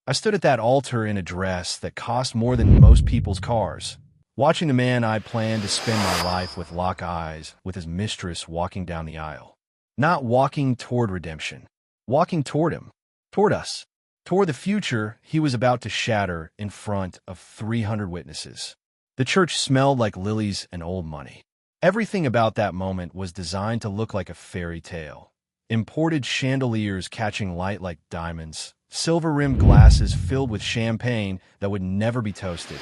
I stood at that altar in a dress that cost more than most people's cars, watching the man I planned to spend my life with lock eyes with his mistress walking down the aisle. Not walking toward redemption, walking toward him, toward us, toward the future he was about to shatter in front of 300 witnesses. The church smelled like lilies and old money. Everything about that moment was designed to look like a fairy tale. Imported chandeliers catching light like diamonds, silver-rimmed glasses filled with champagne that would never be toasted.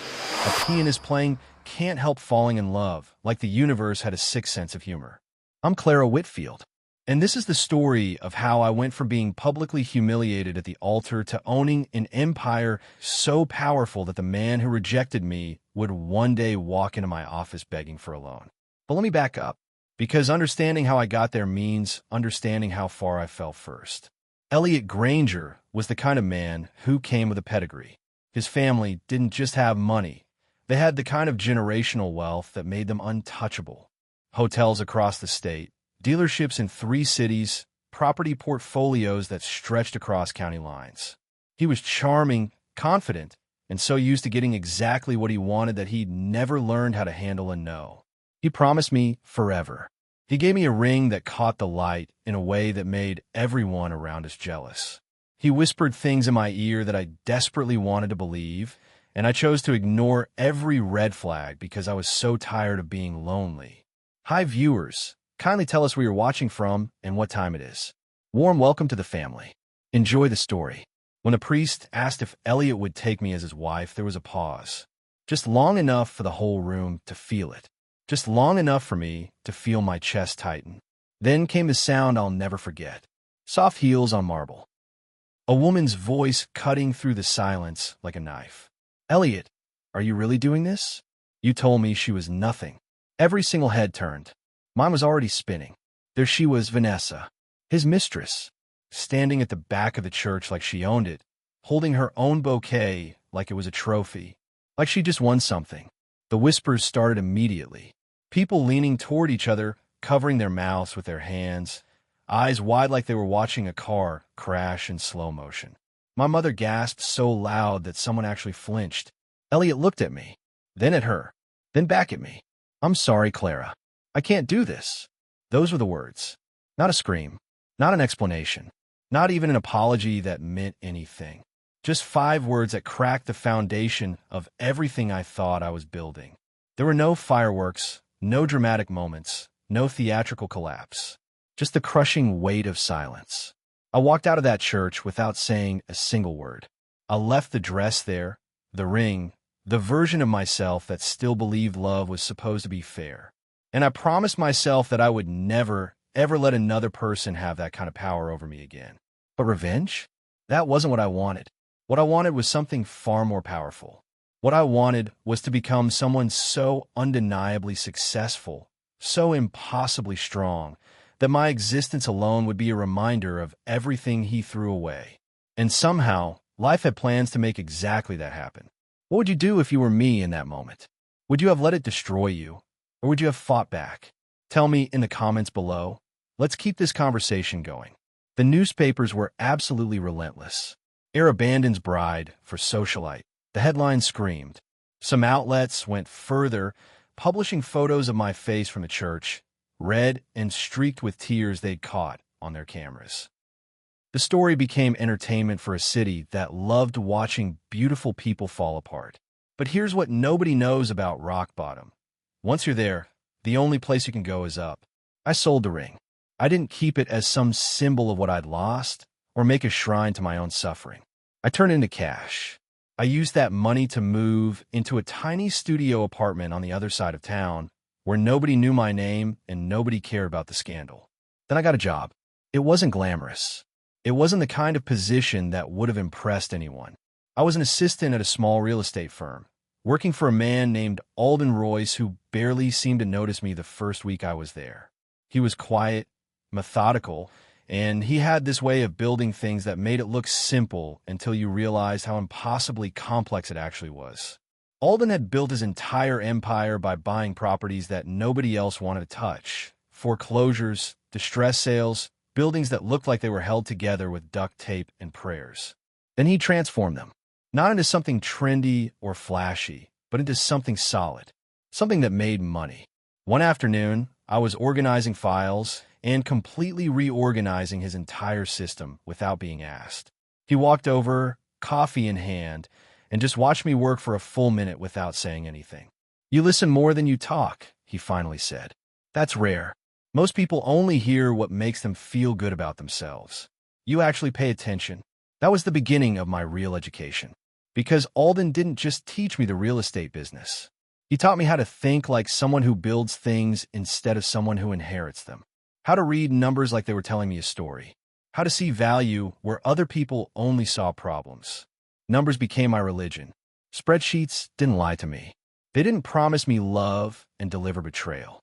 A pianist playing Can't Help Falling in Love, like the universe had a sixth sense of humor. I'm Clara Whitfield, and this is the story of how I went from being publicly humiliated at the altar to owning an empire so powerful that the man who rejected me would one day walk into my office begging for a loan. But let me back up, because understanding how I got there means understanding how far I fell first. Elliot Granger was the kind of man who came with a pedigree. His family didn't just have money. They had the kind of generational wealth that made them untouchable. Hotels across the state, dealerships in 3 cities, property portfolios that stretched across county lines. He was charming, confident, and so used to getting exactly what he wanted that he'd never learned how to handle a no. He promised me forever. He gave me a ring that caught the light in a way that made everyone around us jealous. He whispered things in my ear that I desperately wanted to believe, and I chose to ignore every red flag because I was so tired of being lonely. Hi viewers, kindly tell us where you're watching from and what time it is. Warm welcome to the family. Enjoy the story. When the priest asked if Elliot would take me as his wife, there was a pause. Just long enough for the whole room to feel it. Just long enough for me to feel my chest tighten. Then came the sound I'll never forget. Soft heels on marble. A woman's voice cutting through the silence like a knife. Elliot, are you really doing this? You told me she was nothing. Every single head turned. Mine was already spinning. There she was, Vanessa, his mistress, standing at the back of the church like she owned it, holding her own bouquet like it was a trophy, like she just won something. The whispers started immediately. People leaning toward each other, covering their mouths with their hands, eyes wide like they were watching a car crash in slow motion. My mother gasped so loud that someone actually flinched. Elliot looked at me, then at her, then back at me. I'm sorry, Clara. I can't do this. Those were the words. Not a scream, not an explanation, not even an apology that meant anything. Just 5 words that cracked the foundation of everything I thought I was building. There were no fireworks, no dramatic moments, no theatrical collapse. Just the crushing weight of silence. I walked out of that church without saying a single word. I left the dress there, the ring, the version of myself that still believed love was supposed to be fair. And I promised myself that I would never, ever let another person have that kind of power over me again. But revenge? That wasn't what I wanted. What I wanted was something far more powerful. What I wanted was to become someone so undeniably successful, so impossibly strong, that my existence alone would be a reminder of everything he threw away. And somehow, life had plans to make exactly that happen. What would you do if you were me in that moment? Would you have let it destroy you? Or would you have fought back? Tell me in the comments below. Let's keep this conversation going. The newspapers were absolutely relentless. Heir abandons bride for socialite. The headline screamed. Some outlets went further, publishing photos of my face from the church, red and streaked with tears they'd caught on their cameras. The story became entertainment for a city that loved watching beautiful people fall apart. But here's what nobody knows about rock bottom. Once you're there, the only place you can go is up. I sold the ring. I didn't keep it as some symbol of what I'd lost or make a shrine to my own suffering. I turned it into cash. I used that money to move into a tiny studio apartment on the other side of town where nobody knew my name and nobody cared about the scandal. Then I got a job. It wasn't glamorous. It wasn't the kind of position that would have impressed anyone. I was an assistant at a small real estate firm, working for a man named Alden Royce who barely seemed to notice me the first week I was there. He was quiet, methodical, and he had this way of building things that made it look simple until you realized how impossibly complex it actually was. Alden had built his entire empire by buying properties that nobody else wanted to touch. Foreclosures, distress sales, buildings that looked like they were held together with duct tape and prayers. Then he transformed them, not into something trendy or flashy, but into something solid, something that made money. One afternoon, I was organizing files and completely reorganizing his entire system without being asked. He walked over, coffee in hand, and just watched me work for a full minute without saying anything. "You listen more than you talk," he finally said. "That's rare. Most people only hear what makes them feel good about themselves. You actually pay attention." That was the beginning of my real education. Because Alden didn't just teach me the real estate business. He taught me how to think like someone who builds things instead of someone who inherits them. How to read numbers like they were telling me a story. How to see value where other people only saw problems. Numbers became my religion. Spreadsheets didn't lie to me. They didn't promise me love and deliver betrayal.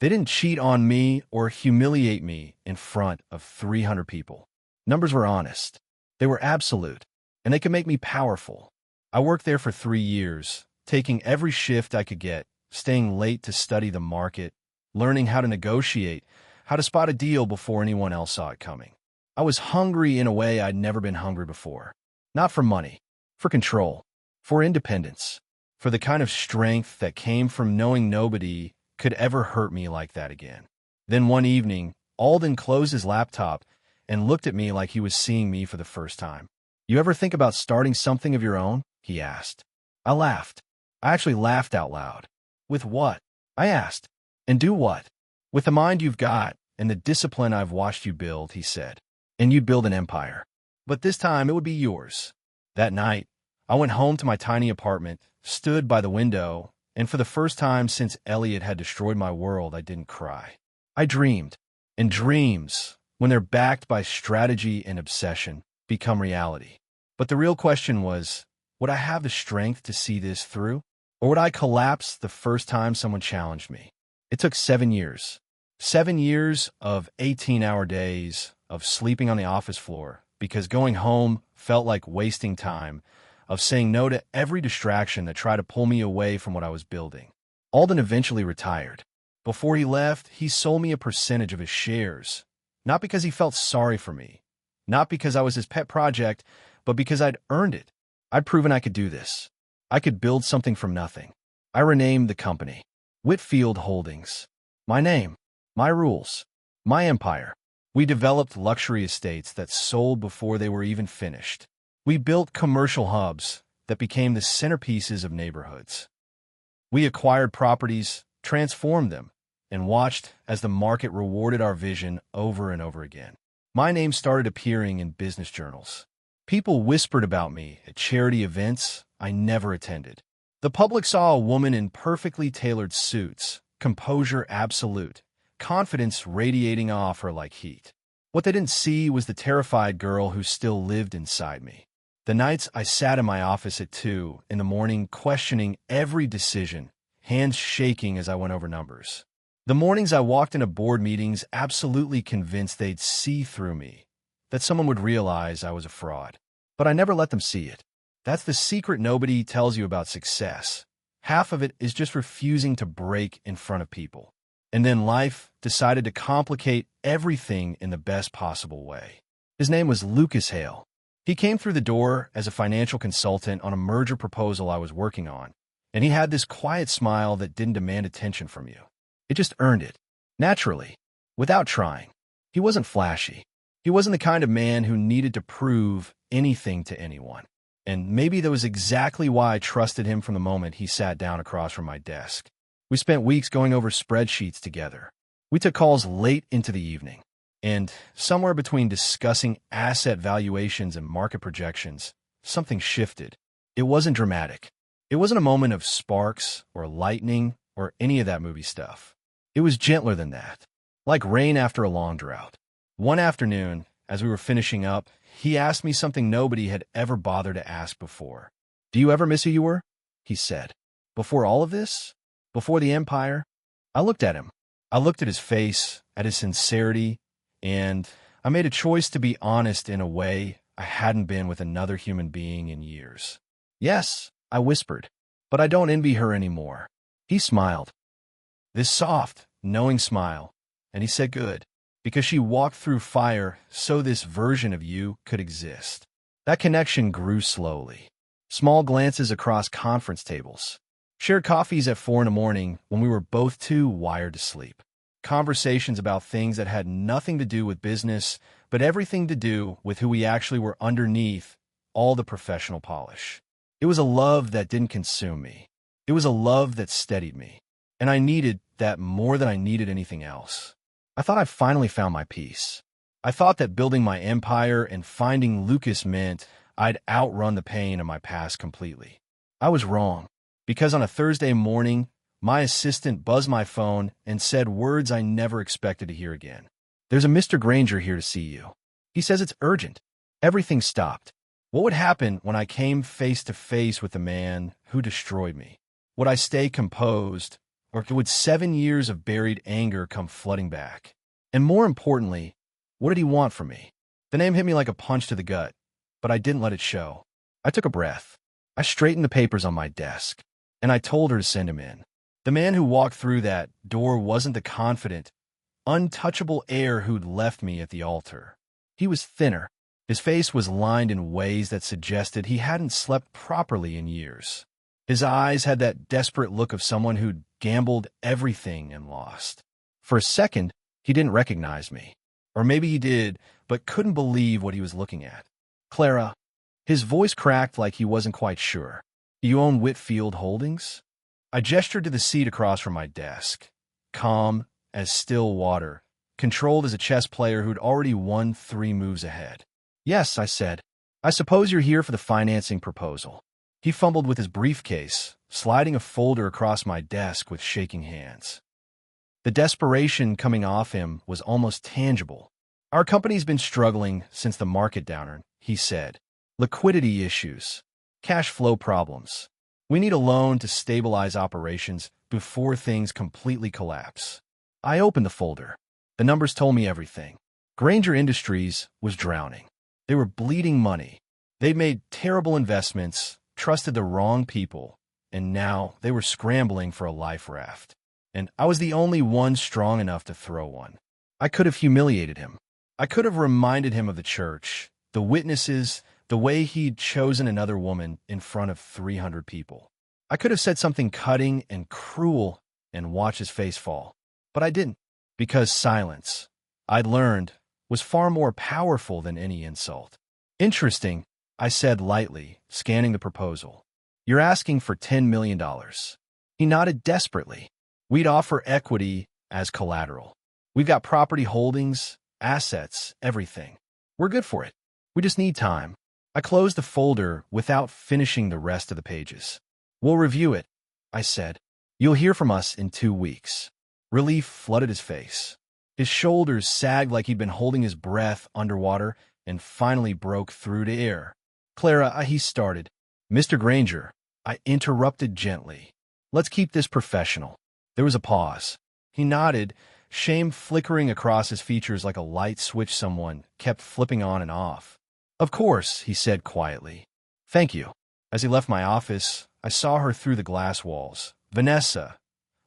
They didn't cheat on me or humiliate me in front of 300 people. Numbers were honest. They were absolute, and they could make me powerful. I worked there for 3 years, taking every shift I could get, staying late to study the market, learning how to negotiate, how to spot a deal before anyone else saw it coming. I was hungry in a way I'd never been hungry before. Not for money, for control, for independence, for the kind of strength that came from knowing nobody could ever hurt me like that again. Then one evening, Alden closed his laptop and looked at me like he was seeing me for the first time. "You ever think about starting something of your own?" he asked. I laughed. I actually laughed out loud. "With what?" I asked. "And do what?" "With the mind you've got and the discipline I've watched you build," he said. "And you'd build an empire. But this time it would be yours." That night, I went home to my tiny apartment, stood by the window, and for the first time since Elliot had destroyed my world, I didn't cry. I dreamed. And dreams, when they're backed by strategy and obsession, become reality. But the real question was, would I have the strength to see this through? Or would I collapse the first time someone challenged me? It took 7 years. 7 years of 18-hour days, of sleeping on the office floor, because going home felt like wasting time, of saying no to every distraction that tried to pull me away from what I was building. Alden eventually retired. Before he left, he sold me a percentage of his shares. Not because he felt sorry for me, not because I was his pet project, but because I'd earned it. I'd proven I could do this. I could build something from nothing. I renamed the company. Whitfield Holdings. My name, my rules, my empire. We developed luxury estates that sold before they were even finished. We built commercial hubs that became the centerpieces of neighborhoods. We acquired properties, transformed them, and watched as the market rewarded our vision over and over again. My name started appearing in business journals. People whispered about me at charity events I never attended. The public saw a woman in perfectly tailored suits, composure absolute, confidence radiating off her like heat. What they didn't see was the terrified girl who still lived inside me. The nights I sat in my office at 2 in the morning questioning every decision, hands shaking as I went over numbers. The mornings I walked into board meetings absolutely convinced they'd see through me, that someone would realize I was a fraud. But I never let them see it. That's the secret nobody tells you about success. Half of it is just refusing to break in front of people. And then life decided to complicate everything in the best possible way. His name was Lucas Hale. He came through the door as a financial consultant on a merger proposal I was working on, and he had this quiet smile that didn't demand attention from you. It just earned it, naturally, without trying. He wasn't flashy. He wasn't the kind of man who needed to prove anything to anyone. And maybe that was exactly why I trusted him from the moment he sat down across from my desk. We spent weeks going over spreadsheets together. We took calls late into the evening. And somewhere between discussing asset valuations and market projections, something shifted. It wasn't dramatic. It wasn't a moment of sparks or lightning or any of that movie stuff. It was gentler than that, like rain after a long drought. One afternoon, as we were finishing up, he asked me something nobody had ever bothered to ask before. "Do you ever miss who you were?" he said. "Before all of this? Before the empire?" I looked at him. I looked at his face, at his sincerity, and I made a choice to be honest in a way I hadn't been with another human being in years. "Yes," I whispered, "but I don't envy her anymore." He smiled. This soft, knowing smile, and he said, "Good, because she walked through fire so this version of you could exist." That connection grew slowly. Small glances across conference tables. Shared coffees at 4 in the morning when we were both too wired to sleep. Conversations about things that had nothing to do with business, but everything to do with who we actually were underneath all the professional polish. It was a love that didn't consume me. It was a love that steadied me. And I needed that more than I needed anything else. I thought I finally found my peace. I thought that building my empire and finding Lucas meant I'd outrun the pain of my past completely. I was wrong, because on a Thursday morning, my assistant buzzed my phone and said words I never expected to hear again. "There's a Mr. Granger here to see you. He says it's urgent." Everything stopped. What would happen when I came face to face with the man who destroyed me? Would I stay composed, or would 7 years of buried anger come flooding back? And more importantly, what did he want from me? The name hit me like a punch to the gut, but I didn't let it show. I took a breath. I straightened the papers on my desk, and I told her to send him in. The man who walked through that door wasn't the confident, untouchable heir who'd left me at the altar. He was thinner. His face was lined in ways that suggested he hadn't slept properly in years. His eyes had that desperate look of someone who'd gambled everything and lost. For a second, he didn't recognize me. Or maybe he did, but couldn't believe what he was looking at. "Clara." His voice cracked like he wasn't quite sure. "You own Whitfield Holdings?" I gestured to the seat across from my desk. Calm as still water, controlled as a chess player who'd already won 3 moves ahead. "Yes," I said. "I suppose you're here for the financing proposal." He fumbled with his briefcase, sliding a folder across my desk with shaking hands. The desperation coming off him was almost tangible. "Our company's been struggling since the market downturn," he said. "Liquidity issues, cash flow problems. We need a loan to stabilize operations before things completely collapse." I opened the folder. The numbers told me everything. Granger Industries was drowning. They were bleeding money. They'd made terrible investments, trusted the wrong people, and now they were scrambling for a life raft. And I was the only one strong enough to throw one. I could have humiliated him. I could have reminded him of the church, the witnesses, the way he'd chosen another woman in front of 300 people. I could have said something cutting and cruel and watched his face fall. But I didn't, because silence, I'd learned, was far more powerful than any insult. "Interesting," I said lightly, scanning the proposal. "You're asking for $10 million. He nodded desperately. "We'd offer equity as collateral. We've got property holdings, assets, everything. We're good for it. We just need time." I closed the folder without finishing the rest of the pages. "We'll review it," I said. "You'll hear from us in 2 weeks." Relief flooded his face. His shoulders sagged like he'd been holding his breath underwater and finally broke through to air. "Clara," he started. "Mr. Granger," I interrupted gently. "Let's keep this professional." There was a pause. He nodded, shame flickering across his features like a light switch someone kept flipping on and off. "Of course," he said quietly. "Thank you." As he left my office, I saw her through the glass walls. Vanessa,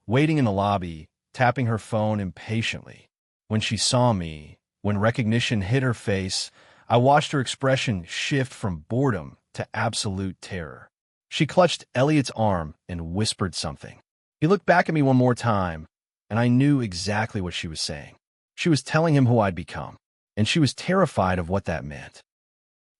waiting in the lobby, tapping her phone impatiently. When she saw me, when recognition hit her face, I watched her expression shift from boredom to absolute terror. She clutched Elliot's arm and whispered something. He looked back at me one more time, and I knew exactly what she was saying. She was telling him who I'd become, and she was terrified of what that meant.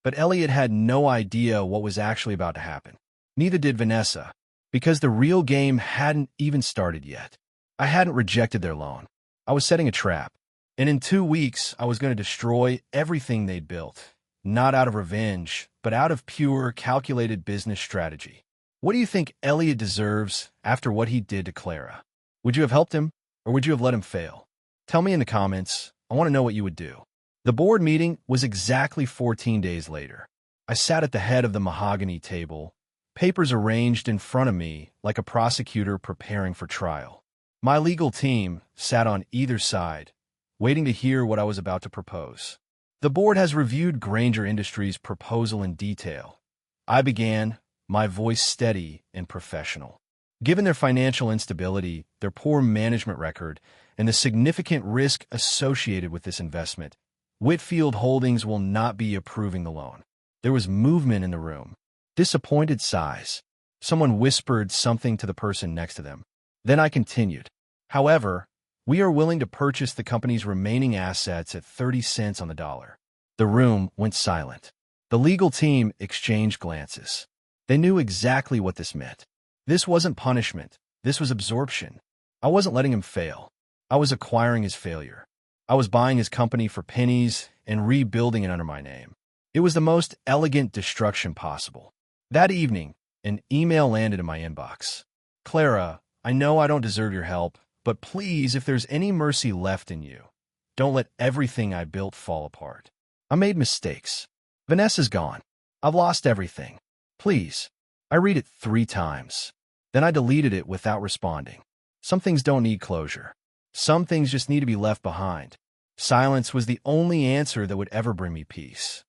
But Elliot had no idea what was actually about to happen. Neither did Vanessa, because the real game hadn't even started yet. I hadn't rejected their loan. I was setting a trap, and in 2 weeks I was going to destroy everything they'd built, not out of revenge, but out of pure, calculated business strategy. What do you think Elliot deserves after what he did to Clara? Would you have helped him, or would you have let him fail? Tell me in the comments. I want to know what you would do. The board meeting was exactly 14 days later. I sat at the head of the mahogany table, papers arranged in front of me like a prosecutor preparing for trial. My legal team sat on either side, waiting to hear what I was about to propose. "The board has reviewed Granger Industries' proposal in detail." I began, my voice steady and professional. "Given their financial instability, their poor management record, and the significant risk associated with this investment, Whitfield Holdings will not be approving the loan. There was movement in the room. Disappointed sighs. Someone whispered something to the person next to them. Then I continued. However, we are willing to purchase the company's remaining assets at 30 cents on the dollar. The room went silent. The legal team exchanged glances. They knew exactly what this meant. This wasn't punishment. This was absorption. I wasn't letting him fail. I was acquiring his failure. I was buying his company for pennies and rebuilding it under my name. It was the most elegant destruction possible. That evening, an email landed in my inbox. Clara, I know I don't deserve your help, but please, if there's any mercy left in you, don't let everything I built fall apart. I made mistakes. Vanessa's gone. I've lost everything. Please. I read it 3 times. Then I deleted it without responding. Some things don't need closure. Some things just need to be left behind. Silence was the only answer that would ever bring me peace.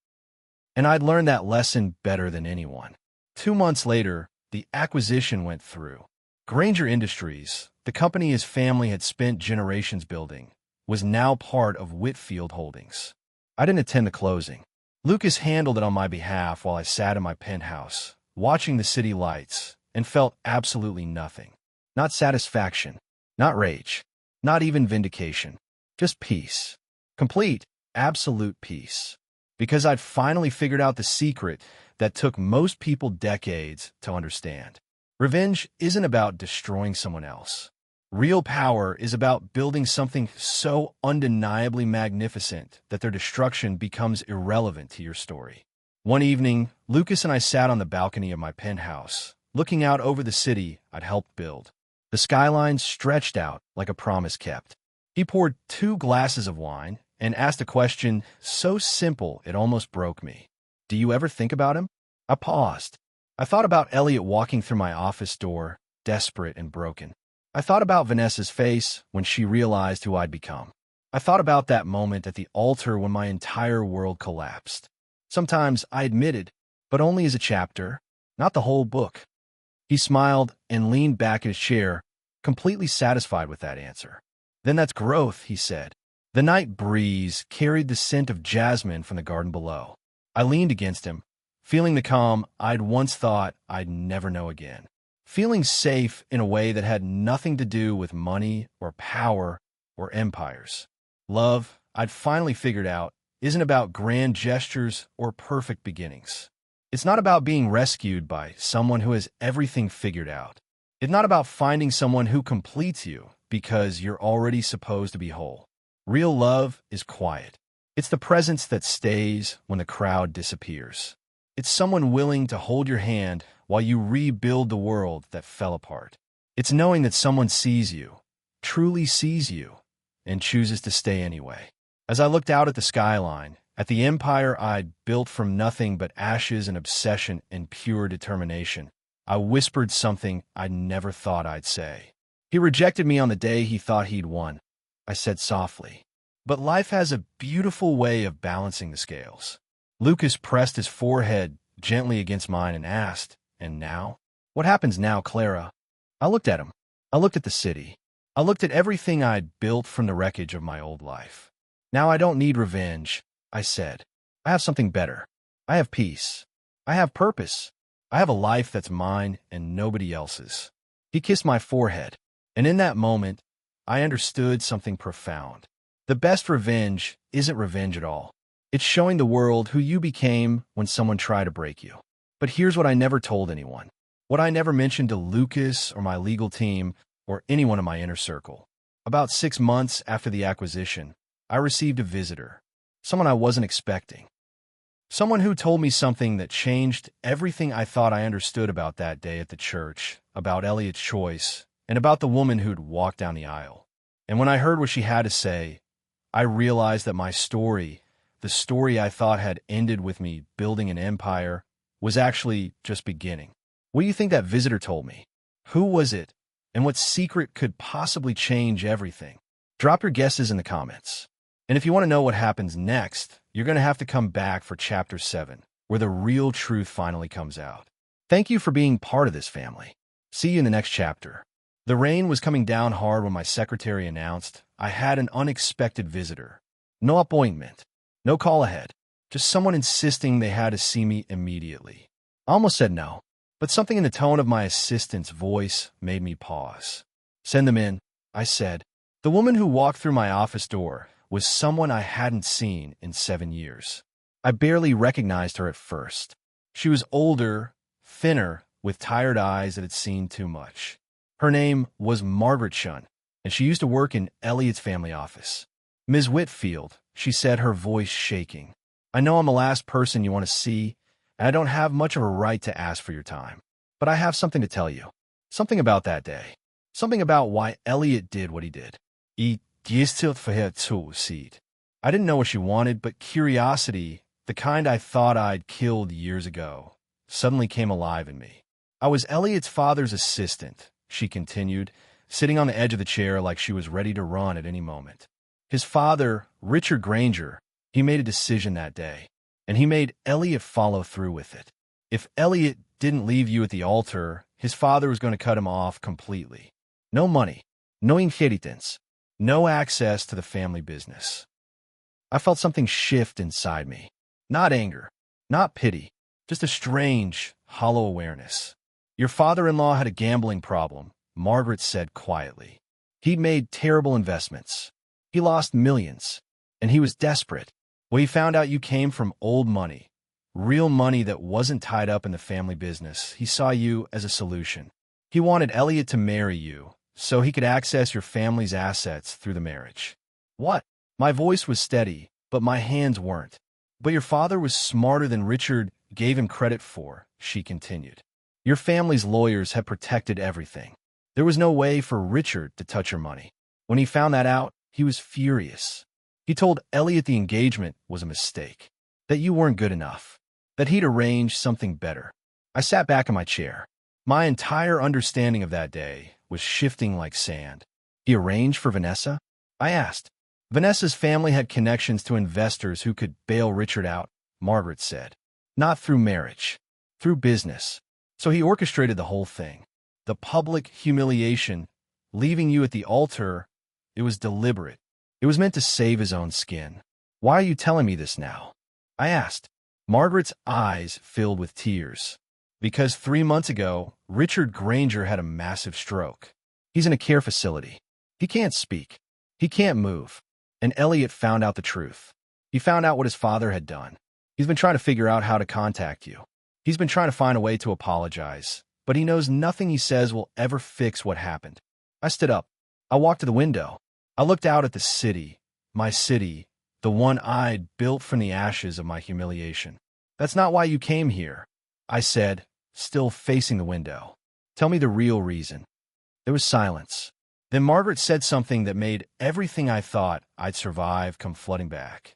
And I'd learned that lesson better than anyone. 2 months later, the acquisition went through. Granger Industries, the company his family had spent generations building, was now part of Whitfield Holdings. I didn't attend the closing. Lucas handled it on my behalf while I sat in my penthouse, watching the city lights, and felt absolutely nothing. Not satisfaction, not rage, not even vindication. Just peace. Complete, absolute peace. Because I'd finally figured out the secret that took most people decades to understand. Revenge isn't about destroying someone else. Real power is about building something so undeniably magnificent that their destruction becomes irrelevant to your story. One evening, Lucas and I sat on the balcony of my penthouse, looking out over the city I'd helped build. The skyline stretched out like a promise kept. He poured 2 glasses of wine and asked a question so simple it almost broke me. Do you ever think about him? I paused. I thought about Elliot walking through my office door, desperate and broken. I thought about Vanessa's face when she realized who I'd become. I thought about that moment at the altar when my entire world collapsed. Sometimes I admitted, but only as a chapter, not the whole book. He smiled and leaned back in his chair, completely satisfied with that answer. Then that's growth, he said. The night breeze carried the scent of jasmine from the garden below. I leaned against him, feeling the calm I'd once thought I'd never know again. Feeling safe in a way that had nothing to do with money or power or empires. Love, I'd finally figured out, isn't about grand gestures or perfect beginnings. It's not about being rescued by someone who has everything figured out. It's not about finding someone who completes you because you're already supposed to be whole. Real love is quiet. It's the presence that stays when the crowd disappears. It's someone willing to hold your hand while you rebuild the world that fell apart. It's knowing that someone sees you, truly sees you, and chooses to stay anyway. As I looked out at the skyline, at the empire I'd built from nothing but ashes and obsession and pure determination, I whispered something I never thought I'd say. He rejected me on the day he thought he'd won, I said softly. But life has a beautiful way of balancing the scales. Lucas pressed his forehead gently against mine and asked, "And now? What happens now, Clara?" I looked at him. I looked at the city. I looked at everything I'd built from the wreckage of my old life. Now I don't need revenge, I said. I have something better. I have peace. I have purpose. I have a life that's mine and nobody else's. He kissed my forehead, and in that moment, I understood something profound. The best revenge isn't revenge at all. It's showing the world who you became when someone tried to break you. But here's what I never told anyone. What I never mentioned to Lucas or my legal team or anyone in my inner circle. About 6 months after the acquisition, I received a visitor, someone I wasn't expecting. Someone who told me something that changed everything I thought I understood about that day at the church, about Elliot's choice, and about the woman who'd walked down the aisle. And when I heard what she had to say, I realized that my story, the story I thought had ended with me building an empire, was actually just beginning. What do you think that visitor told me? Who was it? And what secret could possibly change everything? Drop your guesses in the comments. And if you want to know what happens next, you're going to have to come back for Chapter 7, where the real truth finally comes out. Thank you for being part of this family. See you in the next chapter. The rain was coming down hard when my secretary announced I had an unexpected visitor. No appointment, no call ahead, just someone insisting they had to see me immediately. I almost said no, but something in the tone of my assistant's voice made me pause. Send them in, I said. The woman who walked through my office door was someone I hadn't seen in 7 years. I barely recognized her at first. She was older, thinner, with tired eyes that had seen too much. Her name was Margaret Shun, and she used to work in Elliot's family office. Ms. Whitfield, she said, her voice shaking. I know I'm the last person you want to see, and I don't have much of a right to ask for your time. But I have something to tell you. Something about that day. Something about why Elliot did what he did. I didn't know what she wanted, but curiosity, the kind I thought I'd killed years ago, suddenly came alive in me. I was Elliot's father's assistant, she continued, sitting on the edge of the chair like she was ready to run at any moment. His father, Richard Granger, he made a decision that day, and he made Elliot follow through with it. If Elliot didn't leave you at the altar, his father was going to cut him off completely. No money, no inheritance, no access to the family business. I felt something shift inside me. Not anger, not pity, just a strange, hollow awareness. Your father-in-law had a gambling problem, Margaret said quietly. He'd made terrible investments. He lost millions, and he was desperate. When he found out you came from old money, real money that wasn't tied up in the family business, he saw you as a solution. He wanted Elliot to marry you, so he could access your family's assets through the marriage. What? My voice was steady, but my hands weren't. But your father was smarter than Richard gave him credit for, she continued. Your family's lawyers had protected everything. There was no way for Richard to touch your money. When he found that out, he was furious. He told Elliot the engagement was a mistake, that you weren't good enough, that he'd arranged something better. I sat back in my chair. My entire understanding of that day was shifting like sand. He arranged for Vanessa? I asked. Vanessa's family had connections to investors who could bail Richard out, Margaret said. Not through marriage, through business. So he orchestrated the whole thing. The public humiliation, leaving you at the altar, it was deliberate. It was meant to save his own skin. Why are you telling me this now? I asked. Margaret's eyes filled with tears. Because 3 months ago, Richard Granger had a massive stroke. He's in a care facility. He can't speak. He can't move. And Elliot found out the truth. He found out what his father had done. He's been trying to figure out how to contact you. He's been trying to find a way to apologize, but he knows nothing he says will ever fix what happened. I stood up. I walked to the window. I looked out at the city, my city, the one I'd built from the ashes of my humiliation. That's not why you came here, I said, still facing the window. Tell me the real reason. There was silence. Then Margaret said something that made everything I thought I'd survive come flooding back.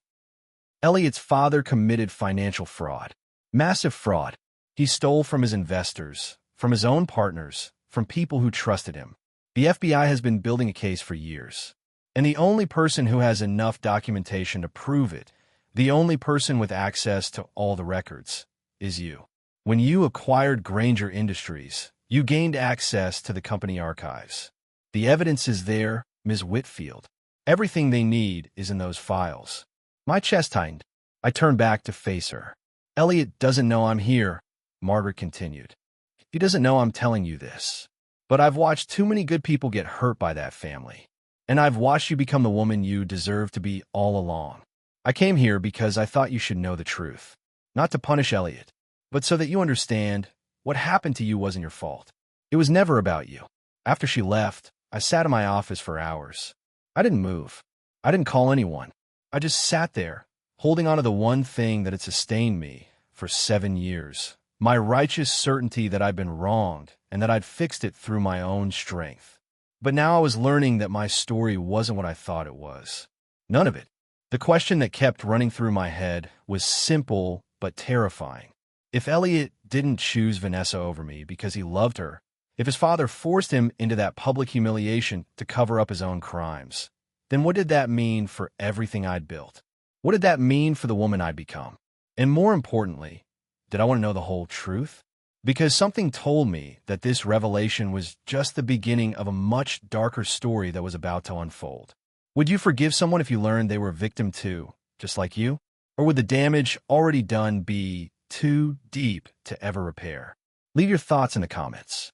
Elliot's father committed financial fraud. Massive fraud. He stole from his investors, from his own partners, from people who trusted him. The FBI has been building a case for years. And the only person who has enough documentation to prove it, the only person with access to all the records, is you. When you acquired Granger Industries, you gained access to the company archives. The evidence is there, Ms. Whitfield. Everything they need is in those files. My chest tightened. I turned back to face her. Elliot doesn't know I'm here, Margaret continued. He doesn't know I'm telling you this. But I've watched too many good people get hurt by that family. And I've watched you become the woman you deserve to be all along. I came here because I thought you should know the truth. Not to punish Elliot, but so that you understand what happened to you wasn't your fault. It was never about you. After she left, I sat in my office for hours. I didn't move. I didn't call anyone. I just sat there, holding on to the one thing that had sustained me for 7 years. My righteous certainty that I'd been wronged and that I'd fixed it through my own strength. But now I was learning that my story wasn't what I thought it was. None of it. The question that kept running through my head was simple but terrifying. If Elliot didn't choose Vanessa over me because he loved her, if his father forced him into that public humiliation to cover up his own crimes, then what did that mean for everything I'd built? What did that mean for the woman I'd become? And more importantly, did I want to know the whole truth? Because something told me that this revelation was just the beginning of a much darker story that was about to unfold. Would you forgive someone if you learned they were a victim too, just like you? Or would the damage already done be too deep to ever repair? Leave your thoughts in the comments.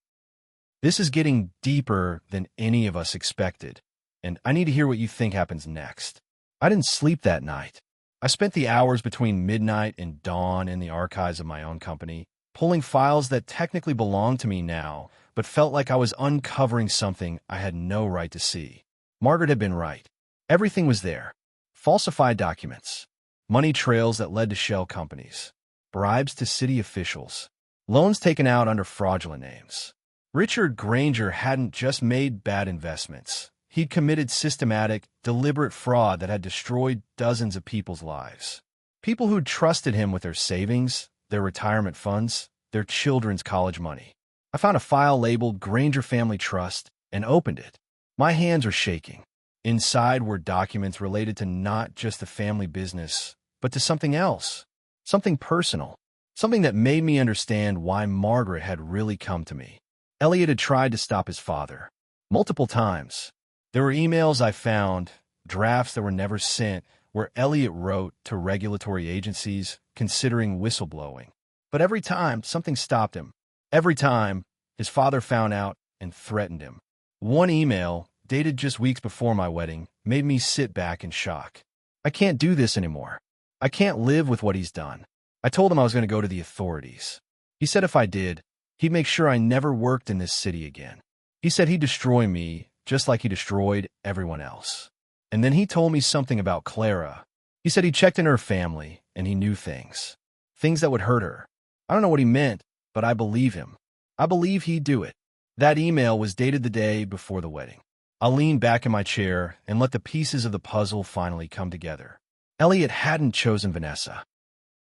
This is getting deeper than any of us expected, and I need to hear what you think happens next. I didn't sleep that night. I spent the hours between midnight and dawn in the archives of my own company, pulling files that technically belong to me now, but felt like I was uncovering something I had no right to see. Margaret had been right. Everything was there. Falsified documents, money trails that led to shell companies, bribes to city officials, loans taken out under fraudulent names. Richard Granger hadn't just made bad investments. He'd committed systematic, deliberate fraud that had destroyed dozens of people's lives. People who'd trusted him with their savings, their retirement funds, their children's college money. I found a file labeled Granger Family Trust and opened it. My hands were shaking. Inside were documents related to not just the family business, but to something else, something personal, something that made me understand why Margaret had really come to me. Elliot had tried to stop his father, multiple times. There were emails I found, drafts that were never sent, where Elliot wrote to regulatory agencies considering whistleblowing. But every time, something stopped him. Every time, his father found out and threatened him. One email, dated just weeks before my wedding, made me sit back in shock. I can't do this anymore. I can't live with what he's done. I told him I was going to go to the authorities. He said if I did, he'd make sure I never worked in this city again. He said he'd destroy me, just like he destroyed everyone else. And then he told me something about Clara. He said he checked in her family, and he knew things. Things that would hurt her. I don't know what he meant, but I believe him. I believe he'd do it. That email was dated the day before the wedding. I leaned back in my chair and let the pieces of the puzzle finally come together. Elliot hadn't chosen Vanessa.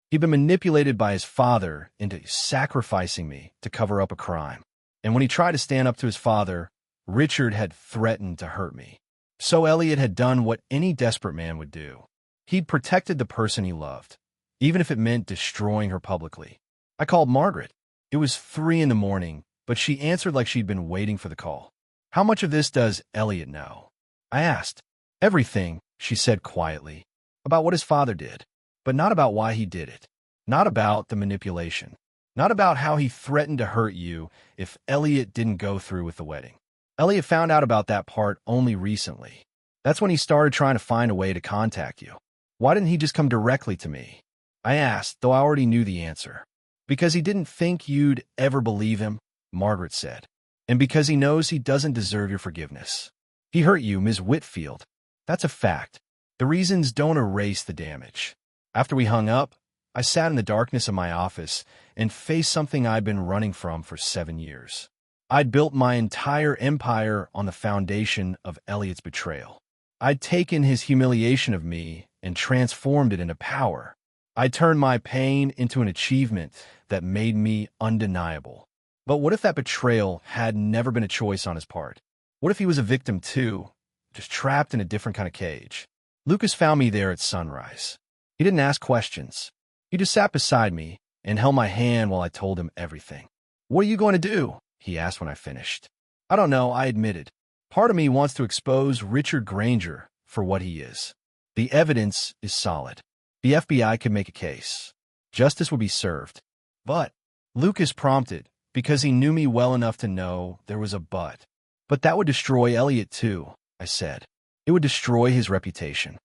He'd been manipulated by his father into sacrificing me to cover up a crime. And when he tried to stand up to his father, Richard had threatened to hurt me. So Elliot had done what any desperate man would do. He'd protected the person he loved, even if it meant destroying her publicly. I called Margaret. It was 3 a.m, but she answered like she'd been waiting for the call. How much of this does Elliot know? I asked. Everything, she said quietly, about what his father did, but not about why he did it. Not about the manipulation. Not about how he threatened to hurt you if Elliot didn't go through with the wedding. Elliot found out about that part only recently. That's when he started trying to find a way to contact you. Why didn't he just come directly to me? I asked, though I already knew the answer. Because he didn't think you'd ever believe him, Margaret said. And because he knows he doesn't deserve your forgiveness. He hurt you, Ms. Whitfield. That's a fact. The reasons don't erase the damage. After we hung up, I sat in the darkness of my office and faced something I'd been running from for 7 years. I'd built my entire empire on the foundation of Elliot's betrayal. I'd taken his humiliation of me and transformed it into power. I'd turned my pain into an achievement that made me undeniable. But what if that betrayal had never been a choice on his part? What if he was a victim too, just trapped in a different kind of cage? Lucas found me there at sunrise. He didn't ask questions. He just sat beside me and held my hand while I told him everything. What are you going to do? He asked when I finished. I don't know, I admitted. Part of me wants to expose Richard Granger for what he is. The evidence is solid. The FBI could make a case. Justice would be served. But, Lucas prompted, because he knew me well enough to know there was a but. But that would destroy Elliot too, I said. It would destroy his reputation.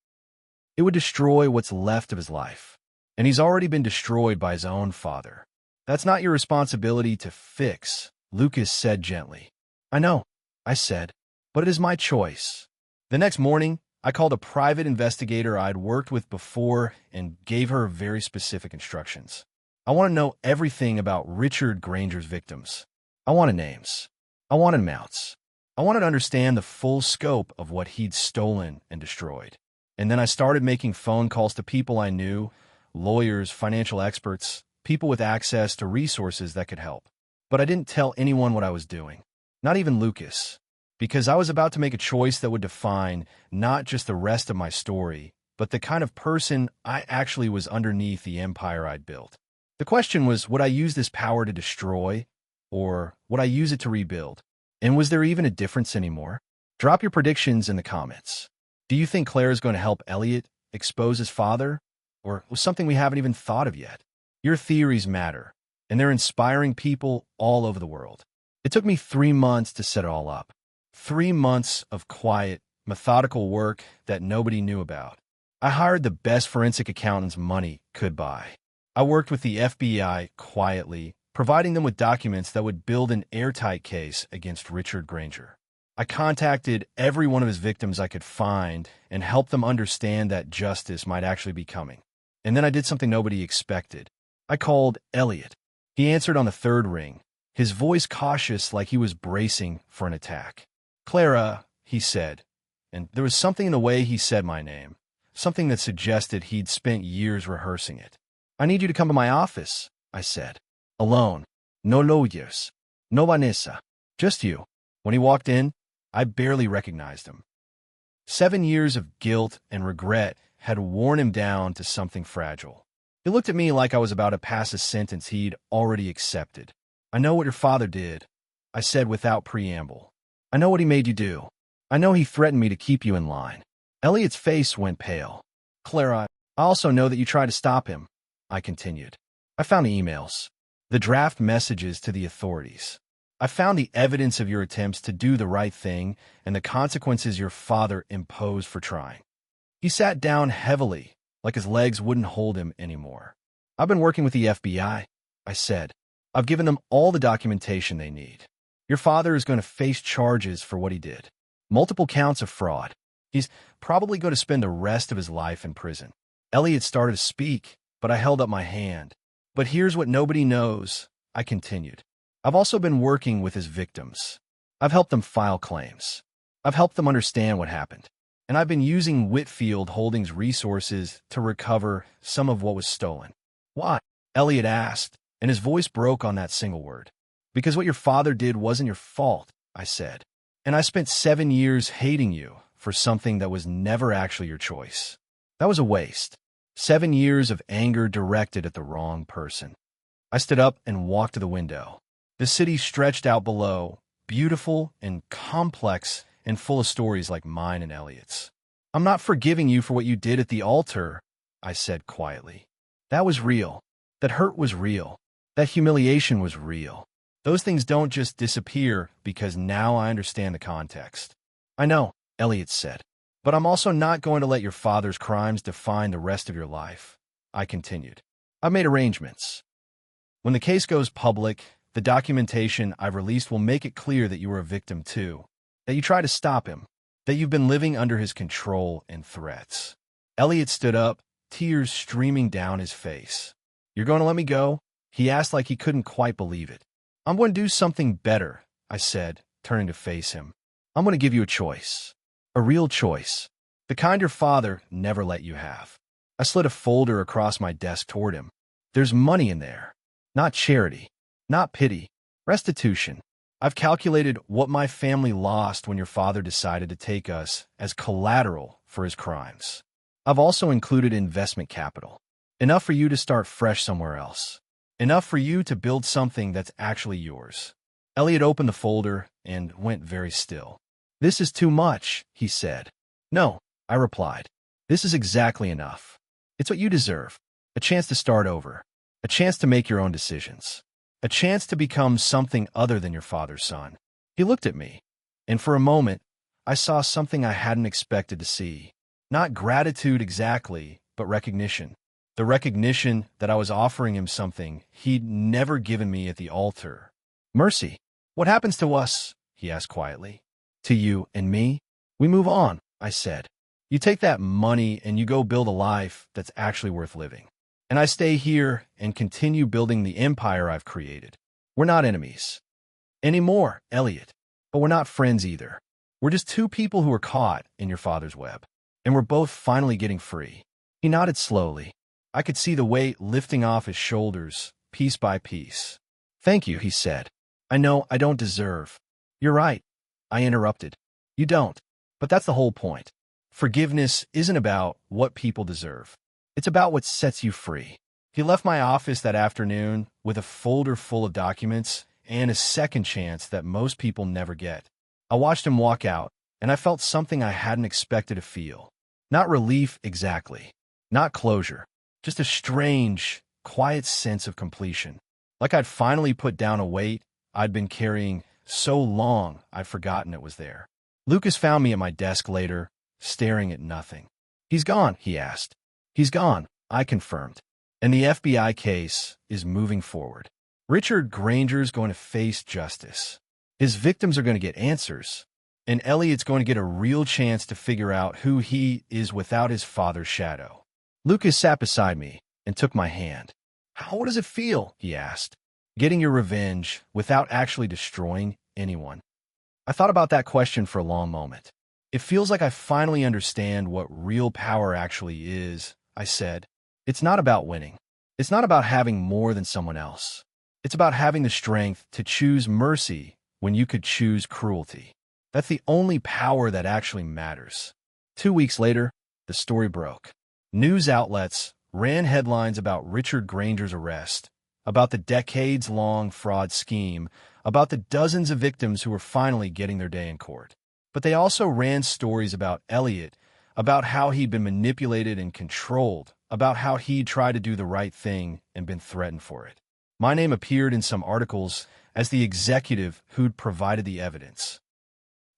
It would destroy what's left of his life. And he's already been destroyed by his own father. That's not your responsibility to fix, Lucas said gently. I know, I said, but it is my choice. The next morning, I called a private investigator I'd worked with before and gave her very specific instructions. I want to know everything about Richard Granger's victims. I wanted names. I wanted amounts. I wanted to understand the full scope of what he'd stolen and destroyed. And then I started making phone calls to people I knew, lawyers, financial experts, people with access to resources that could help. But I didn't tell anyone what I was doing, not even Lucas, because I was about to make a choice that would define not just the rest of my story, but the kind of person I actually was underneath the empire I'd built. The question was, would I use this power to destroy, or would I use it to rebuild? And was there even a difference anymore? Drop your predictions in the comments. Do you think Claire is going to help Elliot expose his father, or something we haven't even thought of yet. Your theories matter, and they're inspiring people all over the world. It took me 3 months to set it all up. 3 months of quiet, methodical work that nobody knew about. I hired the best forensic accountants money could buy. I worked with the FBI quietly, providing them with documents that would build an airtight case against Richard Granger. I contacted every one of his victims I could find and helped them understand that justice might actually be coming. And then I did something nobody expected. I called Elliot. He answered on the third ring, his voice cautious like he was bracing for an attack. "Clara," he said, and there was something in the way he said my name, something that suggested he'd spent years rehearsing it. "I need you to come to my office," I said. "Alone. No lawyers. No Vanessa. Just you." When he walked in, I barely recognized him. 7 years of guilt and regret had worn him down to something fragile. He looked at me like I was about to pass a sentence he'd already accepted. "I know what your father did," I said without preamble. "I know what he made you do. I know he threatened me to keep you in line." Elliot's face went pale. "Clara, I also know that you tried to stop him," I continued. "I found the emails, the draft messages to the authorities. I found the evidence of your attempts to do the right thing and the consequences your father imposed for trying." He sat down heavily, like his legs wouldn't hold him anymore. "I've been working with the FBI," I said. "I've given them all the documentation they need. Your father is going to face charges for what he did. Multiple counts of fraud. He's probably going to spend the rest of his life in prison." Elliot started to speak, but I held up my hand. "But here's what nobody knows," I continued. "I've also been working with his victims. I've helped them file claims. I've helped them understand what happened. And I've been using Whitfield Holdings resources to recover some of what was stolen." "Why?" Elliot asked, and his voice broke on that single word. "Because what your father did wasn't your fault," I said. "And I spent 7 years hating you for something that was never actually your choice. That was a waste. 7 years of anger directed at the wrong person." I stood up and walked to the window. The city stretched out below, beautiful and complex and full of stories like mine and Elliot's. "I'm not forgiving you for what you did at the altar," I said quietly. "That was real. That hurt was real. That humiliation was real. Those things don't just disappear because now I understand the context." "I know," Elliot said, "but I'm also not going to let your father's crimes define the rest of your life," I continued. "I've made arrangements. When the case goes public, the documentation I've released will make it clear that you were a victim too, that you tried to stop him, that you've been living under his control and threats." Elliot stood up, tears streaming down his face. "You're going to let me go?" he asked like he couldn't quite believe it. "I'm going to do something better," I said, turning to face him. "I'm going to give you a choice. A real choice. The kind your father never let you have." I slid a folder across my desk toward him. "There's money in there. Not charity. Not pity. Restitution. I've calculated what my family lost when your father decided to take us as collateral for his crimes. I've also included investment capital. Enough for you to start fresh somewhere else. Enough for you to build something that's actually yours." Elliot opened the folder and went very still. "This is too much," he said. "No," I replied. "This is exactly enough. It's what you deserve. A chance to start over. A chance to make your own decisions. A chance to become something other than your father's son." He looked at me, and for a moment, I saw something I hadn't expected to see. Not gratitude exactly, but recognition. The recognition that I was offering him something he'd never given me at the altar. "Mercy. What happens to us?" he asked quietly. "To you and me? We move on," I said. "You take that money and you go build a life that's actually worth living. And I stay here and continue building the empire I've created. We're not enemies anymore, Elliot, but we're not friends either. We're just two people who were caught in your father's web, and we're both finally getting free." He nodded slowly. I could see the weight lifting off his shoulders, piece by piece. "Thank you," he said. "I know I don't deserve." "You're right," I interrupted. "You don't. But that's the whole point. Forgiveness isn't about what people deserve. It's about what sets you free." He left my office that afternoon with a folder full of documents and a second chance that most people never get. I watched him walk out, and I felt something I hadn't expected to feel. Not relief exactly. Not closure. Just a strange, quiet sense of completion. Like I'd finally put down a weight I'd been carrying so long I'd forgotten it was there. Lucas found me at my desk later, staring at nothing. "He's gone," he asked. "He's gone," I confirmed. "And the FBI case is moving forward. Richard Granger's going to face justice. His victims are going to get answers. And Elliot's going to get a real chance to figure out who he is without his father's shadow." Lucas sat beside me and took my hand. "How does it feel?" he asked. "Getting your revenge without actually destroying anyone?" I thought about that question for a long moment. "It feels like I finally understand what real power actually is," I said. "It's not about winning. It's not about having more than someone else. It's about having the strength to choose mercy when you could choose cruelty. That's the only power that actually matters." 2 weeks later, the story broke. News outlets ran headlines about Richard Granger's arrest, about the decades-long fraud scheme, about the dozens of victims who were finally getting their day in court. But they also ran stories about Elliot, about how he'd been manipulated and controlled, about how he'd tried to do the right thing and been threatened for it. My name appeared in some articles as the executive who'd provided the evidence.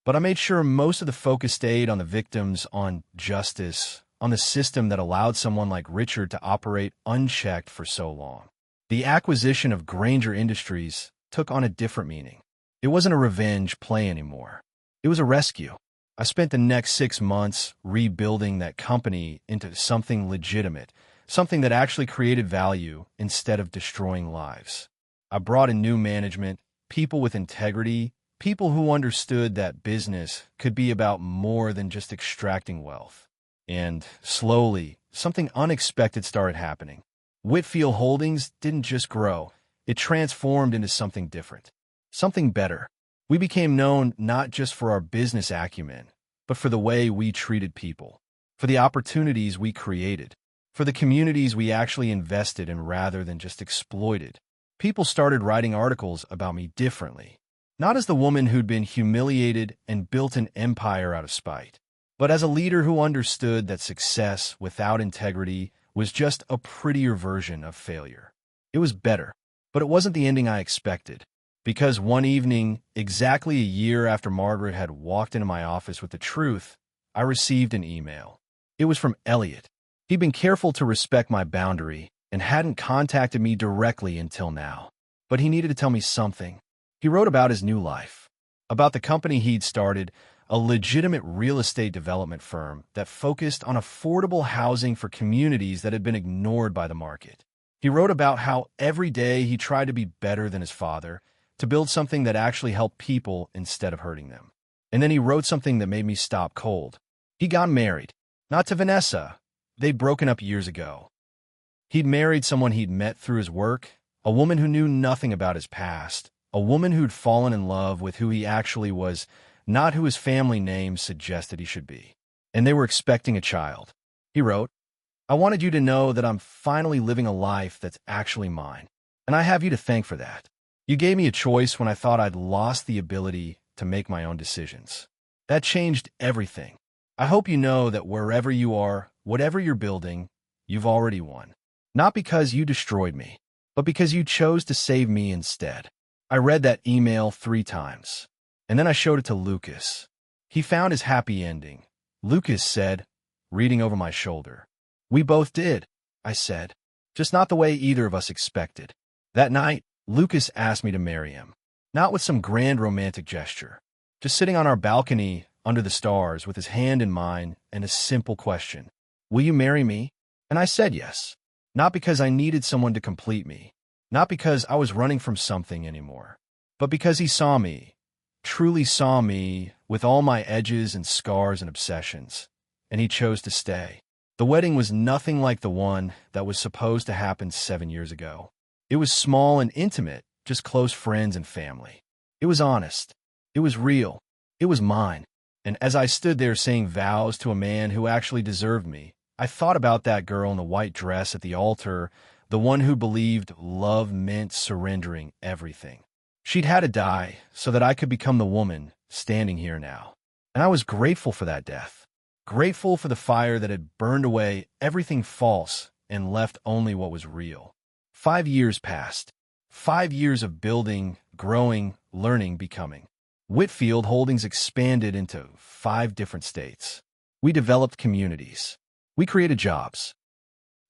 But I made sure most of the focus stayed on the victims, on justice, on the system that allowed someone like Richard to operate unchecked for so long. The acquisition of Granger Industries took on a different meaning. It wasn't a revenge play anymore. It was a rescue. I spent the next 6 months rebuilding that company into something legitimate, something that actually created value instead of destroying lives. I brought in new management, people with integrity, people who understood that business could be about more than just extracting wealth. And slowly, something unexpected started happening. Whitfield Holdings didn't just grow. It transformed into something different, something better. We became known not just for our business acumen, but for the way we treated people, for the opportunities we created, for the communities we actually invested in rather than just exploited. People started writing articles about me differently, not as the woman who'd been humiliated and built an empire out of spite, but as a leader who understood that success without integrity was just a prettier version of failure. It was better, but it wasn't the ending I expected. Because one evening, exactly a year after Margaret had walked into my office with the truth, I received an email. It was from Elliot. He'd been careful to respect my boundary and hadn't contacted me directly until now. But he needed to tell me something. He wrote about his new life, about the company he'd started, a legitimate real estate development firm that focused on affordable housing for communities that had been ignored by the market. He wrote about how every day he tried to be better than his father, to build something that actually helped people instead of hurting them. And then he wrote something that made me stop cold. He got married. Not to Vanessa. They'd broken up years ago. He'd married someone he'd met through his work, a woman who knew nothing about his past, a woman who'd fallen in love with who he actually was, not who his family name suggested he should be. And they were expecting a child. He wrote, "I wanted you to know that I'm finally living a life that's actually mine. And I have you to thank for that. You gave me a choice when I thought I'd lost the ability to make my own decisions. That changed everything. I hope you know that wherever you are, whatever you're building, you've already won. Not because you destroyed me, but because you chose to save me instead." I read that email 3 times, and then I showed it to Lucas. He found his happy ending. Lucas said, reading over my shoulder. "We both did," I said, "just not the way either of us expected." That night, Lucas asked me to marry him, not with some grand romantic gesture, just sitting on our balcony under the stars with his hand in mine and a simple question, "Will you marry me?" And I said yes, not because I needed someone to complete me, not because I was running from something anymore, but because he saw me, truly saw me with all my edges and scars and obsessions, and he chose to stay. The wedding was nothing like the one that was supposed to happen 7 years ago. It was small and intimate, just close friends and family. It was honest. It was real. It was mine. And as I stood there saying vows to a man who actually deserved me, I thought about that girl in the white dress at the altar, the one who believed love meant surrendering everything. She'd had to die so that I could become the woman standing here now. And I was grateful for that death. Grateful for the fire that had burned away everything false and left only what was real. 5 years passed. 5 years of building, growing, learning, becoming. Whitfield Holdings expanded into 5 different states. We developed communities. We created jobs.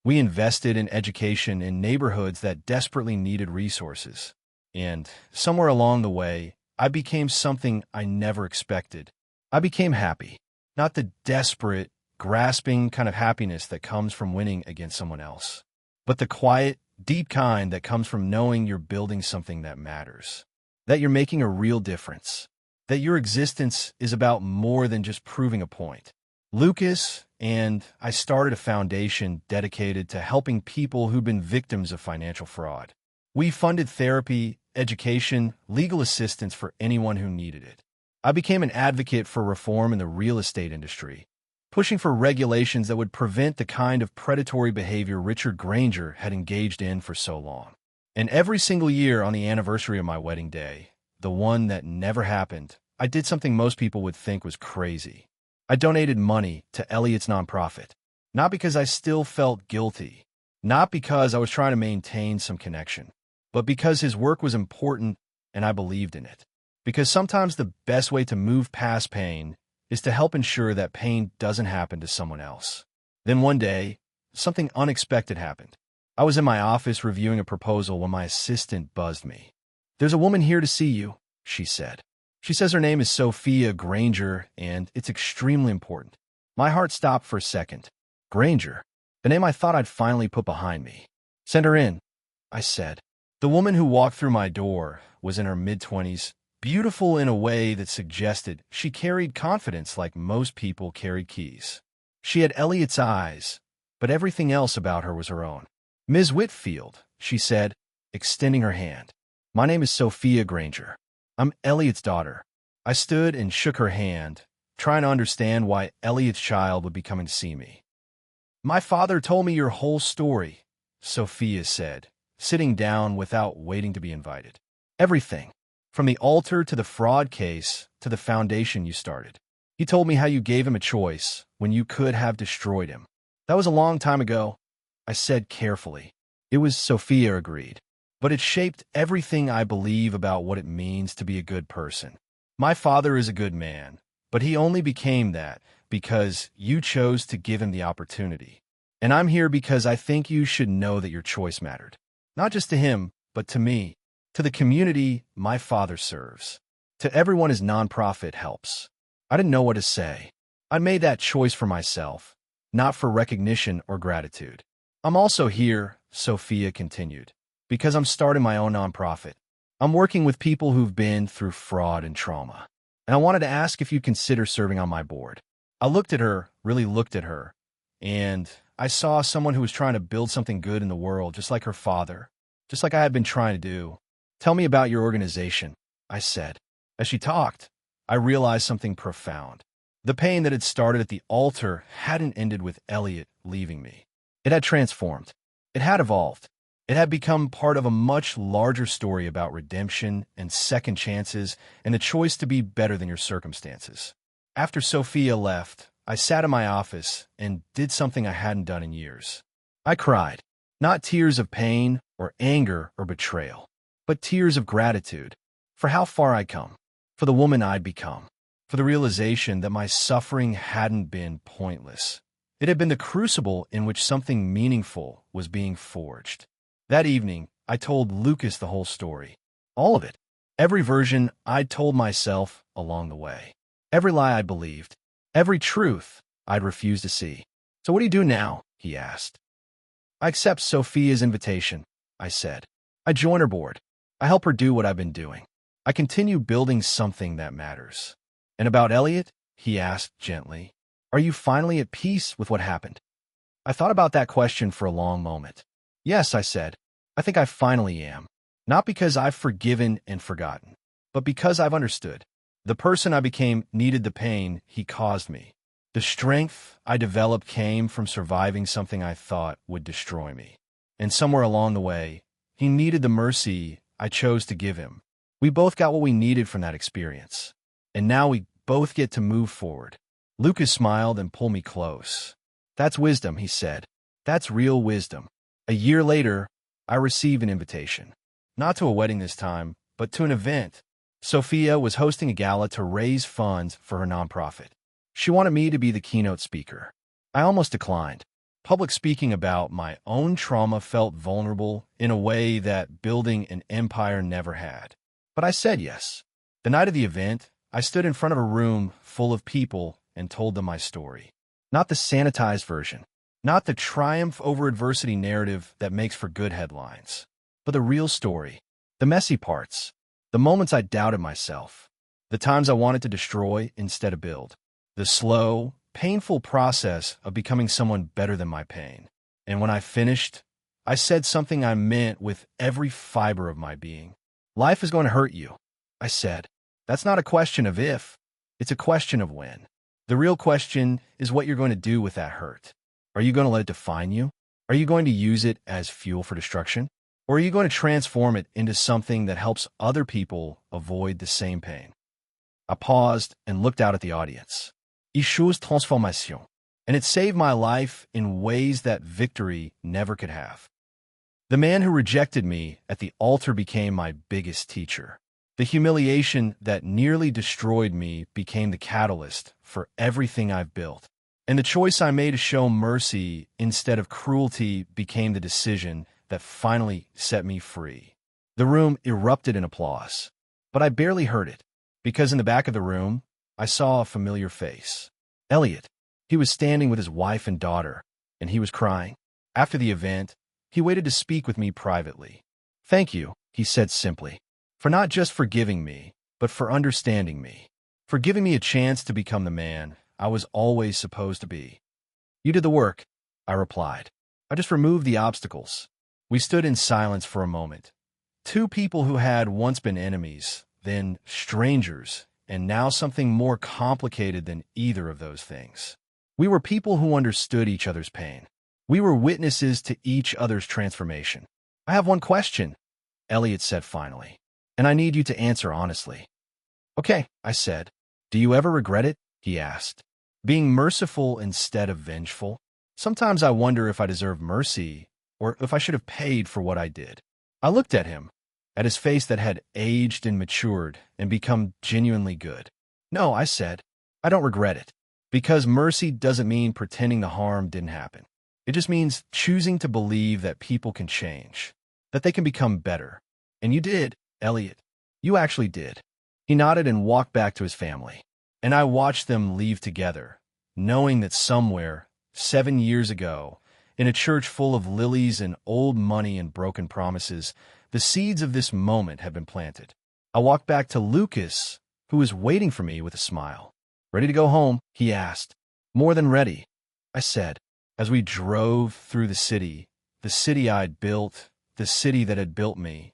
We invested in education in neighborhoods that desperately needed resources. And somewhere along the way, I became something I never expected. I became happy. Not the desperate, grasping kind of happiness that comes from winning against someone else, but the quiet, deep kind that comes from knowing you're building something that matters, that you're making a real difference, that your existence is about more than just proving a point. Lucas and I started a foundation dedicated to helping people who've been victims of financial fraud. We funded therapy, education, legal assistance for anyone who needed it. I became an advocate for reform in the real estate industry, pushing for regulations that would prevent the kind of predatory behavior Richard Granger had engaged in for so long. And every single year on the anniversary of my wedding day, the one that never happened, I did something most people would think was crazy. I donated money to Elliot's nonprofit, not because I still felt guilty, not because I was trying to maintain some connection, but because his work was important and I believed in it. Because sometimes the best way to move past pain is to help ensure that pain doesn't happen to someone else. Then one day, something unexpected happened. I was in my office reviewing a proposal when my assistant buzzed me. "There's a woman here to see you," she said. "She says her name is Sophia Granger, and it's extremely important." My heart stopped for a second. Granger, the name I thought I'd finally put behind me. "Send her in," I said. The woman who walked through my door was in her mid-20s, beautiful in a way that suggested she carried confidence like most people carried keys. She had Elliot's eyes, but everything else about her was her own. "Ms. Whitfield," she said, extending her hand. "My name is Sophia Granger. I'm Elliot's daughter." I stood and shook her hand, trying to understand why Elliot's child would be coming to see me. "My father told me your whole story," Sophia said, sitting down without waiting to be invited. "Everything. From the altar to the fraud case to the foundation you started. He told me how you gave him a choice when you could have destroyed him." "That was a long time ago," I said carefully. "It was," Sophia agreed. "But it shaped everything I believe about what it means to be a good person. My father is a good man, but he only became that because you chose to give him the opportunity. And I'm here because I think you should know that your choice mattered. Not just to him, but to me. To the community my father serves. To everyone his nonprofit helps." I didn't know what to say. I made that choice for myself, not for recognition or gratitude. "I'm also here," Sophia continued, "because I'm starting my own nonprofit. I'm working with people who've been through fraud and trauma. And I wanted to ask if you'd consider serving on my board." I looked at her, really looked at her, and I saw someone who was trying to build something good in the world, just like her father, just like I had been trying to do. "Tell me about your organization," I said. As she talked, I realized something profound. The pain that had started at the altar hadn't ended with Elliot leaving me. It had transformed. It had evolved. It had become part of a much larger story about redemption and second chances and the choice to be better than your circumstances. After Sophia left, I sat in my office and did something I hadn't done in years. I cried. Not tears of pain or anger or betrayal, but tears of gratitude for how far I'd come, for the woman I'd become, for the realization that my suffering hadn't been pointless. It had been the crucible in which something meaningful was being forged. That evening, I told Lucas the whole story. All of it. Every version I'd told myself along the way. Every lie I believed. Every truth I'd refused to see. "So what do you do now?" he asked. "I accept Sophia's invitation," I said. "I join her board. I help her do what I've been doing. I continue building something that matters." "And about Elliot?" he asked gently. "Are you finally at peace with what happened?" I thought about that question for a long moment. "Yes," I said. "I think I finally am. Not because I've forgiven and forgotten, but because I've understood. The person I became needed the pain he caused me. The strength I developed came from surviving something I thought would destroy me. And somewhere along the way, he needed the mercy I chose to give him. We both got what we needed from that experience. And now we both get to move forward." Lucas smiled and pulled me close. "That's wisdom," he said. That's real wisdom. A year later, I received an invitation. Not to a wedding this time, but to an event. Sophia was hosting a gala to raise funds for her nonprofit. She wanted me to be the keynote speaker. I almost declined. Public speaking about my own trauma felt vulnerable in a way that building an empire never had. But I said yes. The night of the event, I stood in front of a room full of people and told them my story. Not the sanitized version, not the triumph over adversity narrative that makes for good headlines, but the real story, the messy parts, the moments I doubted myself, the times I wanted to destroy instead of build, the slow, painful process of becoming someone better than my pain. And when I finished, I said something I meant with every fiber of my being. Life is going to hurt you, I said. That's not a question of if, it's a question of when. The real question is what you're going to do with that hurt. Are you going to let it define you? Are you going to use it as fuel for destruction? Or are you going to transform it into something that helps other people avoid the same pain? I paused and looked out at the audience. Il chose transformation. And it saved my life in ways that victory never could have. The man who rejected me at the altar became my biggest teacher. The humiliation that nearly destroyed me became the catalyst for everything I've built. And the choice I made to show mercy instead of cruelty became the decision that finally set me free. The room erupted in applause, but I barely heard it, because in the back of the room, I saw a familiar face. Elliot. He was standing with his wife and daughter, and he was crying. After the event, he waited to speak with me privately. Thank you, he said simply, for not just forgiving me, but for understanding me, for giving me a chance to become the man I was always supposed to be. You did the work, I replied. I just removed the obstacles. We stood in silence for a moment. Two people who had once been enemies, then strangers, and now something more complicated than either of those things. We were people who understood each other's pain. We were witnesses to each other's transformation. I have one question, Elliot said finally, and I need you to answer honestly. Okay, I said. Do you ever regret it? He asked. Being merciful instead of vengeful? Sometimes I wonder if I deserve mercy, or if I should have paid for what I did. I looked at him, at his face that had aged and matured and become genuinely good. No, I said, I don't regret it. Because mercy doesn't mean pretending the harm didn't happen. It just means choosing to believe that people can change, that they can become better. And you did, Elliot. You actually did. He nodded and walked back to his family. And I watched them leave together, knowing that somewhere, 7 years ago, in a church full of lilies and old money and broken promises, the seeds of this moment had been planted. I walked back to Lucas, who was waiting for me with a smile. Ready to go home? He asked. More than ready, I said, as we drove through the city I'd built, the city that had built me.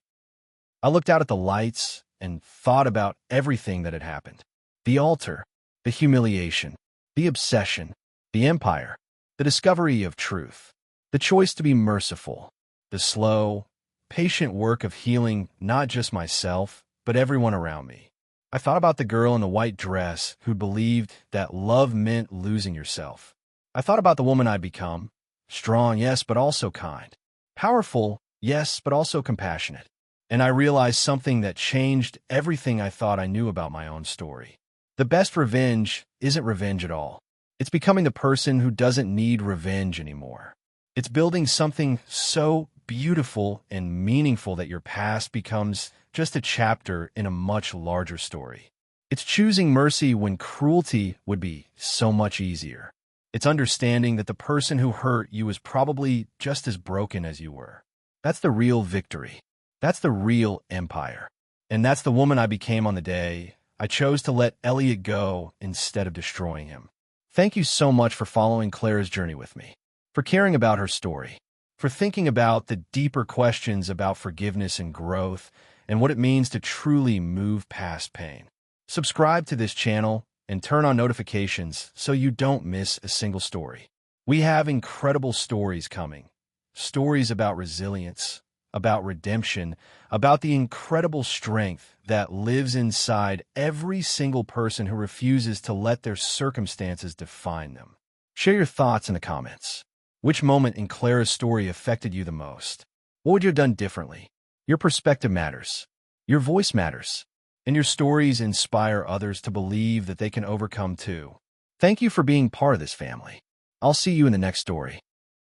I looked out at the lights and thought about everything that had happened. The altar, the humiliation, the obsession, the empire, the discovery of truth, the choice to be merciful, the slow, patient work of healing not just myself, but everyone around me. I thought about the girl in the white dress who believed that love meant losing yourself. I thought about the woman I'd become, strong, yes, but also kind, powerful, yes, but also compassionate. And I realized something that changed everything I thought I knew about my own story. The best revenge isn't revenge at all. It's becoming the person who doesn't need revenge anymore. It's building something so beautiful and meaningful that your past becomes just a chapter in a much larger story. It's choosing mercy when cruelty would be so much easier. It's understanding that the person who hurt you is probably just as broken as you were. That's the real victory. That's the real empire. And that's the woman I became on the day I chose to let Elliot go instead of destroying him. Thank you so much for following Clara's journey with me, for caring about her story, for thinking about the deeper questions about forgiveness and growth, and what it means to truly move past pain. Subscribe to this channel and turn on notifications so you don't miss a single story. We have incredible stories coming. Stories about resilience, about redemption, about the incredible strength that lives inside every single person who refuses to let their circumstances define them. Share your thoughts in the comments. Which moment in Clara's story affected you the most? What would you have done differently? Your perspective matters. Your voice matters. And your stories inspire others to believe that they can overcome too. Thank you for being part of this family. I'll see you in the next story.